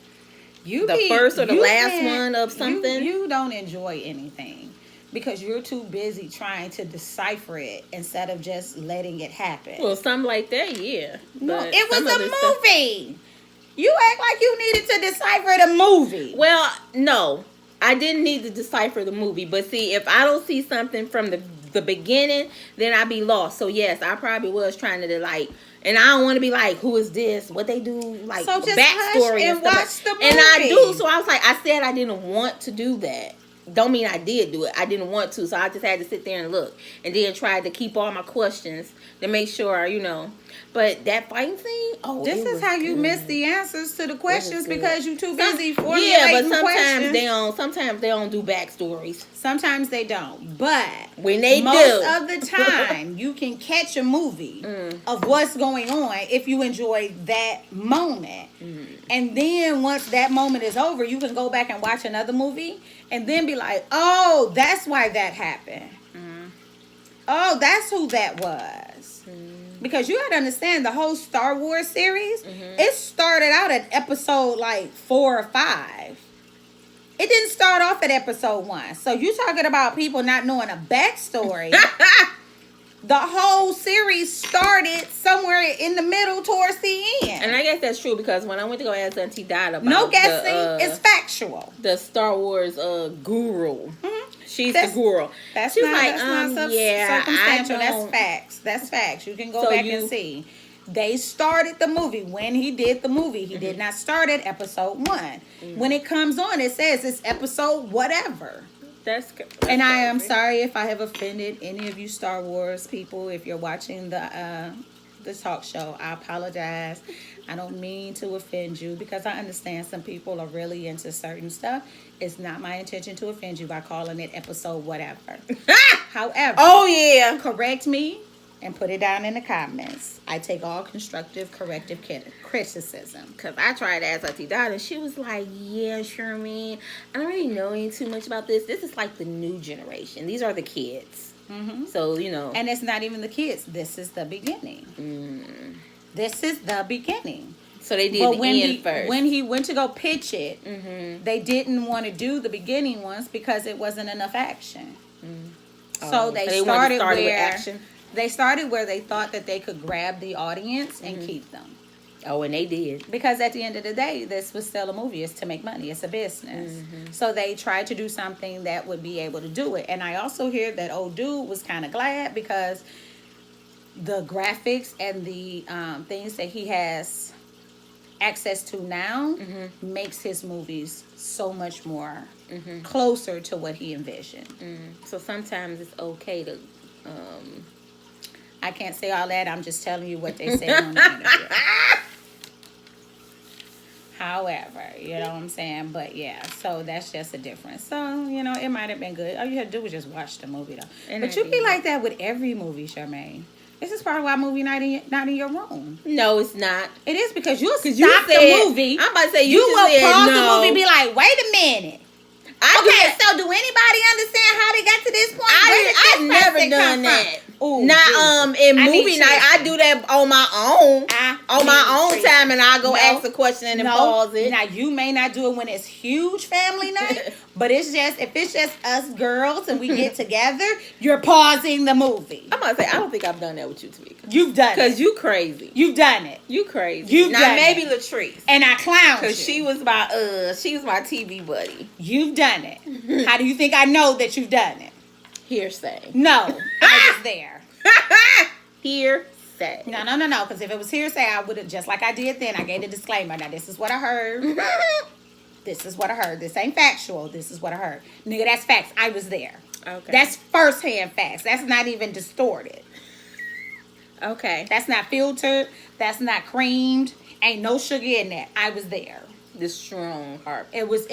you. the first or the you last can't- one of something. You don't enjoy anything because you're too busy trying to decipher it instead of just letting it happen. Well, something like that, yeah. No, But it was some a other stuff- movie. You act like you needed to decipher the movie. Well, no, I didn't need to decipher the movie. But see, if I don't see something from the beginning, then I'd be lost. So yes, I probably was trying to like, and I don't want to be like, who is this? What they do? Like So just backstory hush and stuff. watch the movie. And I do. So I was like, I said I didn't want to do that. Don't mean I did do it. I didn't want to. So I just had to sit there and look, and then tried to keep all my questions to make sure, you know. But that fighting scene, This is how you miss the answers to the questions good. because you're too busy formulating Yeah, but questions. sometimes they don't do backstories. Sometimes they don't. But When they most do, of the time, you can catch a movie of what's going on if you enjoy that moment. And then once that moment is over, you can go back and watch another movie and then be like, oh, that's why that happened. Oh, that's who that was. Because you got to understand the whole Star Wars series, it started out at episode like 4 or 5. It didn't start off at episode 1. So you talking about people not knowing a backstory. The whole series started somewhere in the middle towards the end. and I guess that's true because when I went to go ask Auntie Dot about No guessing, it's factual. the Star Wars guru. She's That's- the guru. That's She's not, like, that's not yeah, circumstantial. I That's don't- facts. That's facts. You can go So back you- and see. They started the movie. When he did the movie, he did not start at episode 1. When it comes on, it says it's episode whatever. That's And I am crazy. sorry if I have offended any of you Star Wars people. If you're watching the talk show, I apologize. I don't mean to offend you because I understand some people are really into certain stuff. It's not my intention to offend you by calling it episode whatever. However, Oh yeah. correct me and put it down in the comments. I take all constructive, corrective criticism. Because I tried to ask Auntie Dot and she was like, yeah, Sherman, I don't really know any too much about this. This is like the new generation. These are the kids. So, you know. And it's not even the kids. This is the beginning. This is the beginning. So they did But the when end he first. when he went to go pitch it, they didn't want to do the beginning ones because it wasn't enough action. So they wanted to started start it with where action. they started where they thought that they could grab the audience and keep them. Oh, and they did. Because at the end of the day, this was still a movie. It's to make money. It's a business. So they tried to do something that would be able to do it. And I also hear that old dude was kind of glad because the graphics and the things that he has access to now makes his movies so much more closer to what he envisioned. So sometimes it's okay to... I can't say all that. I'm just telling you what they said on the interview. However, you know what I'm saying? But yeah, so that's just a difference. So, you know, it might have been good. All you had to do was just watch the movie, though. And But I you be did. like that with every movie, Charmaine. This is probably why movie night not in your room. No, it's not. It is because you'll stop You said, the movie. I'm about to say, You just will said pause no. the movie and be like, wait a minute. I do Okay, that. so do anybody understand how they got to this point? Where did I've this never person done come that. from? Ooh, Not Jesus. in I need movie night. Trisha. I do that on my own. On my own Trisha. time, and I go No. ask a question and then pause it. Now you may not do it when it's huge family night, but it's just if it's just us girls and we get together, you're pausing the movie. I'm gonna say I don't think I've done that with you, Tamika. You've done Because it. you crazy. You've done it, You crazy. You've now done maybe it. Latrice. and I clowned you. Because she was my TV buddy. You've done it. How do you think I know that you've done it? Hearsay. No, I was there. Hearsay. No. Because if it was hearsay, I would have just like I did then. I gave a disclaimer. Now this is what I heard. This is what I heard. This ain't factual. This is what I heard. Nigga, that's facts. I was there. Okay. That's firsthand facts. That's not even distorted. okay. That's not filtered. That's not creamed. Ain't no sugar in that. I was there. The strong heart. It was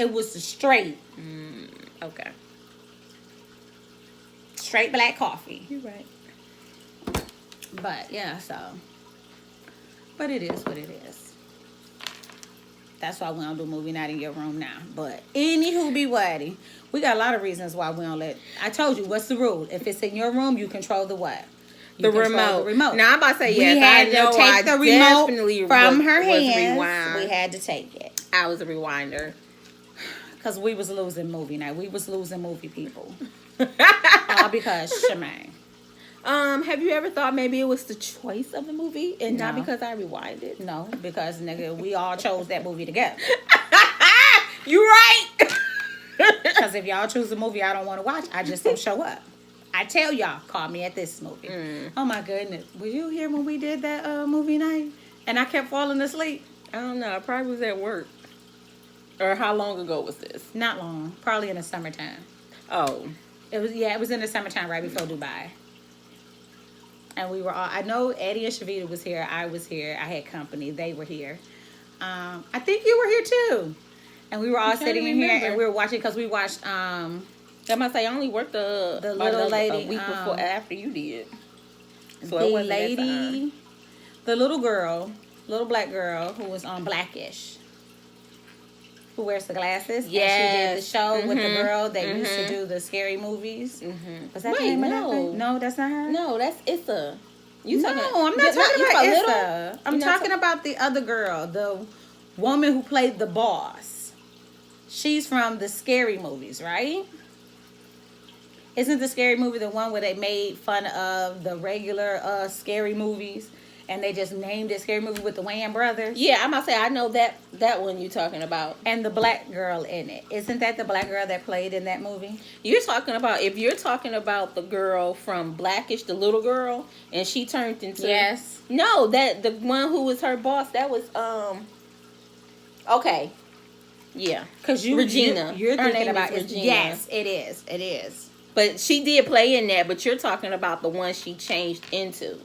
straight Okay. black coffee. You're right. But yeah, so. But it is what it is. That's why we don't do movie night in your room now. But anywho be waddy. We got a lot of reasons why we don't let. I told you what's the rule. If it's in your room, you control the what? You The control remote. Now I'm about to say We yes. had I know to take I the remote definitely from her was hands. rewind. We had to take it. I was a rewinder. Because we was losing movie night. We was losing movie people. All because Shemaine. Have you ever thought maybe it was the choice of the movie and not No. because I rewinded? No, because nigga, we all chose that movie together. You right. Because if y'all choose a movie I don't want to watch, I just don't show up. I tell y'all, call me at this movie. Oh my goodness. Were you here when we did that movie night? And I kept falling asleep? I don't know. I probably was at work. Or how long ago was this? Not long. Probably in the summertime. Oh. It was in the summertime right before Dubai. And we were all, I know Eddie and Shavita was here. I was here. I had company. They were here. I think you were here too. And we were all sitting in here and we were watching because we watched I must say I only worked the little lady a week before after you did. So the it wasn't that lady, the little girl, little black girl who was on Blackish. Who wears the glasses? Yes. And she did the show with the girl that used to do the scary movies. Was that the name of that thing? No, that's not her. No, that's Issa. I'm not talking about Issa. Little? I'm talking about the other girl, the woman who played the boss. She's from the scary movies, right? Isn't the scary movie the one where they made fun of the regular scary movies and they just named it Scary Movie with the Wayans brothers? Yeah, I'm gonna say I know that one you're talking about. And the black girl in it. Isn't that the black girl that played in that movie? If you're talking about the girl from Blackish, the little girl, and she turned into Yes. No, that the one who was her boss, that was okay. Yeah. Because Regina. You're Her thinking name about is Regina. Yes, it is. It is. But she did play in that, but you're talking about the one she changed into.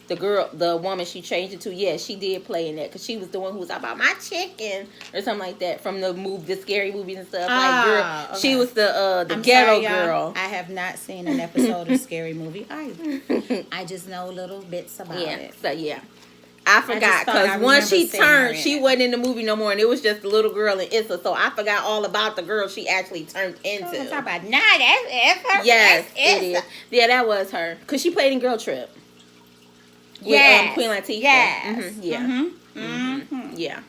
The woman she changed into, yes, she did play in that because she was the one who was about my chicken or something like that from the scary movies and stuff. Okay. She was the ghetto girl. I have not seen an episode of Scary Movie either. I just know little bits about it. So yeah, I forgot because once she turned, she wasn't in the movie no more, and it was just the little girl and Issa. So I forgot all about the girl she actually turned into. Talk about that's Issa. Yes, that's it is. Yeah, that was her because she played in Girl Trip. Yes. Queen Latifah. Yes. Yeah.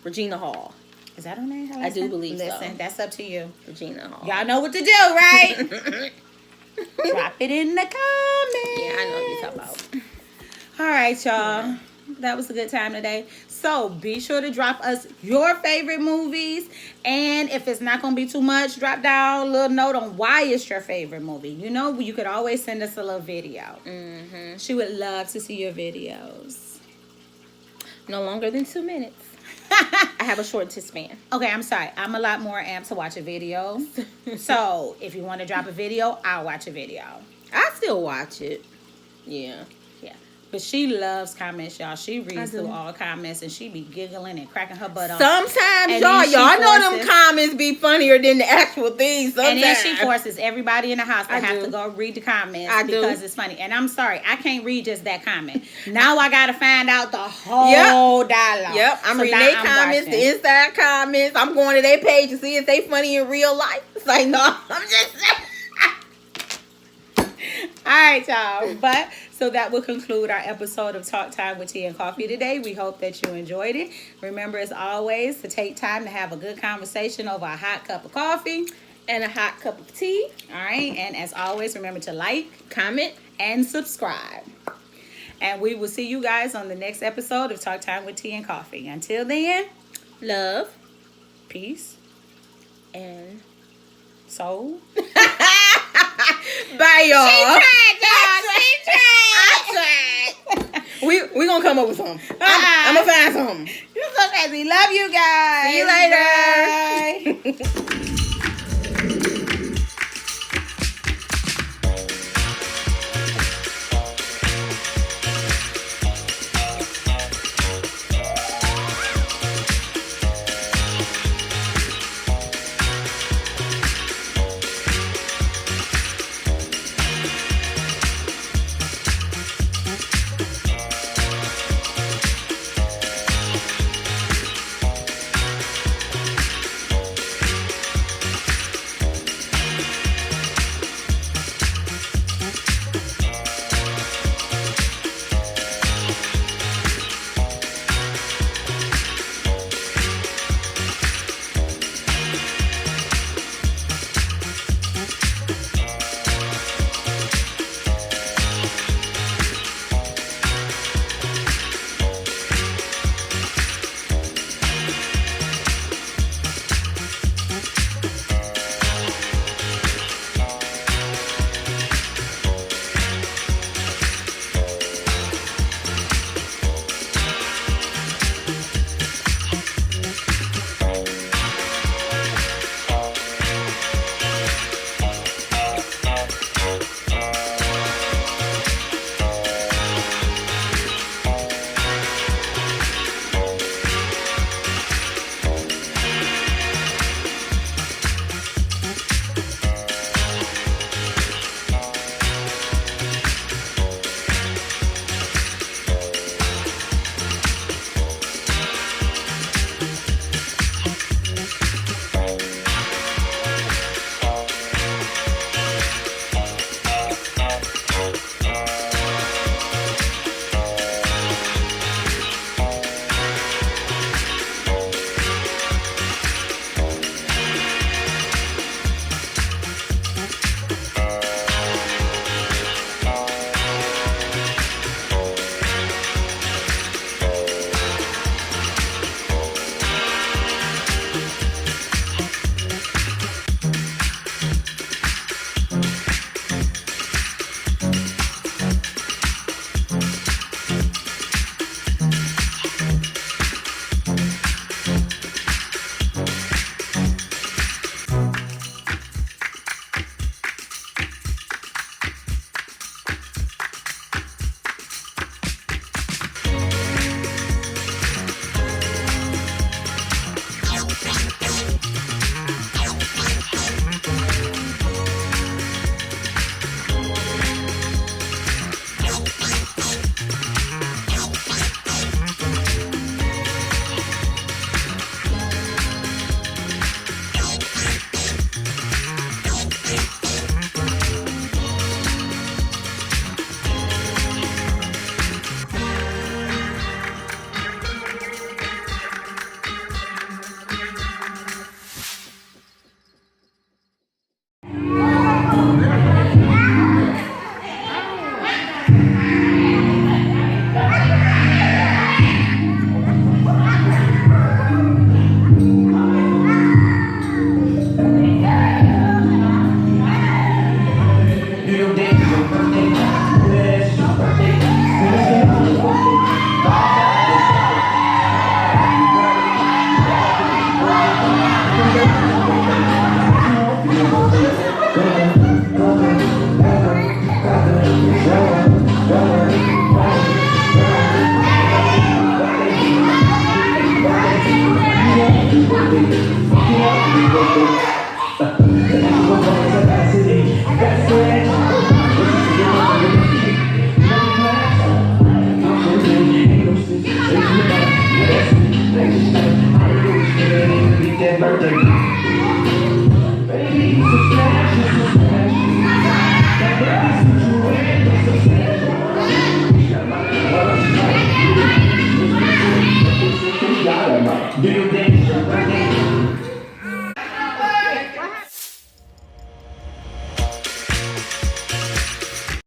Regina Hall. Is that her name? I do believe so. Listen, that's up to you. Regina Hall. Y'all know what to do, right? Drop it in the comments. Yeah, I know what you're talking about. All right, y'all. That was a good time today. So be sure to drop us your favorite movies. And if it's not going to be too much, drop down a little note on why it's your favorite movie. You know, you could always send us a little video. Mm-hmm. She would love to see your videos. No longer than 2 minutes. I have a short attention span. Okay, I'm sorry. I'm a lot more amped to watch a video. So if you want to drop a video, I'll watch a video. I still watch it. Yeah. But she loves comments, y'all. She reads through all comments and she be giggling and cracking her butt off. Sometimes, y'all know them comments be funnier than the actual things. Sometimes. And then she forces everybody in the house to have to go read the comments because it's funny. And I'm sorry, I can't read just that comment. Now I got to find out the whole dialogue. Yep, I'm reading their comments, the inside comments. I'm going to their page to see if they funny in real life. It's like, no, I'm just... All right, y'all. But so that will conclude our episode of Talk Time with Tea and Coffee today. We hope that you enjoyed it. Remember, as always, to take time to have a good conversation over a hot cup of coffee and a hot cup of tea. All right. And as always, remember to like, comment, and subscribe. And we will see you guys on the next episode of Talk Time with Tea and Coffee. Until then, love, peace, and soul. Bye, y'all. She tried. We gonna come up with something. I'm gonna find something. You're so crazy. Love you guys. See you later. Bye.